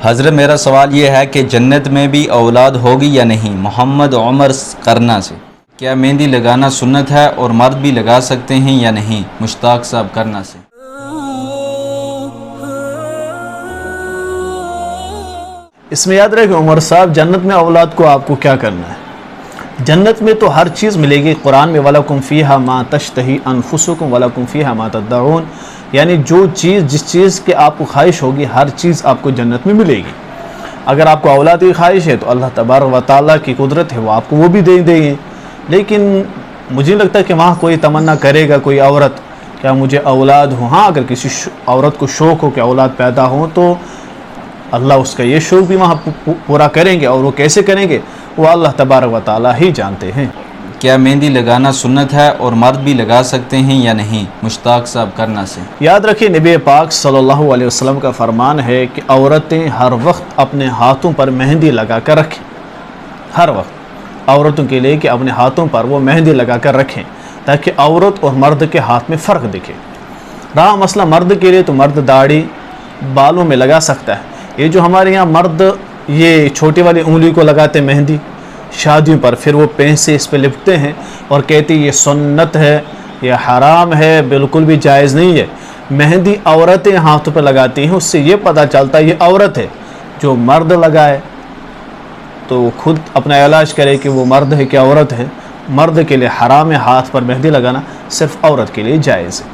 حضرت میرا سوال یہ ہے کہ جنت میں بھی اولاد ہوگی یا نہیں؟ محمد عمر کرنا سے۔ کیا مہندی لگانا سنت ہے اور مرد بھی لگا سکتے ہیں یا نہیں؟ مشتاق صاحب کرنا سے۔ اس میں یاد رہے کہ عمر صاحب جنت میں اولاد کو آپ کو کیا کرنا ہے؟ جنت میں تو ہر چیز ملے گی۔ قرآن میں وَلَكُمْ فِيهَا مَا تَشْتَهِي أَنفُسُكُمْ وَلَكُمْ فِيهَا مَا تَدَّعُونَ، یعنی جس چیز کے آپ کو خواہش ہوگی ہر چیز آپ کو جنت میں ملے گی۔ اگر آپ کو اولاد کی خواہش ہے تو اللہ تبارک و تعالیٰ کی قدرت ہے، وہ آپ کو وہ بھی دے دیں گے۔ لیکن مجھے نہیں لگتا کہ وہاں کوئی تمنا کرے گا کوئی عورت کیا مجھے اولاد ہو۔ ہاں اگر کسی عورت کو شوق ہو کہ اولاد پیدا ہو تو اللہ اس کا یہ شوق بھی وہاں پورا کریں گے، اور وہ کیسے کریں گے وہ اللہ تبارک و تعالیٰ ہی جانتے ہیں۔ کیا مہندی لگانا سنت ہے اور مرد بھی لگا سکتے ہیں یا نہیں؟ مشتاق صاحب کرنا سے۔ یاد رکھیں نبی پاک صلی اللہ علیہ وسلم کا فرمان ہے کہ عورتیں ہر وقت اپنے ہاتھوں پر مہندی لگا کر رکھیں۔ ہر وقت عورتوں کے لیے کہ اپنے ہاتھوں پر وہ مہندی لگا کر رکھیں تاکہ عورت اور مرد کے ہاتھ میں فرق دکھے۔ رہا مسئلہ مرد کے لیے تو مرد داڑھی بالوں میں لگا سکتا ہے۔ یہ جو ہمارے یہاں مرد یہ چھوٹی والی انگلی کو لگاتے مہندی شادیوں پر، پھر وہ پین سے اس پہ لپٹتے ہیں اور کہتے یہ سنت ہے، یہ حرام ہے، بالکل بھی جائز نہیں ہے۔ مہندی عورتیں ہاتھوں پہ لگاتی ہیں، اس سے یہ پتہ چلتا ہے یہ عورت ہے۔ جو مرد لگائے تو وہ خود اپنا علاج کرے کہ وہ مرد ہے کہ عورت ہے۔ مرد کے لیے حرام ہے ہاتھ پر مہندی لگانا، صرف عورت کے لیے جائز ہے۔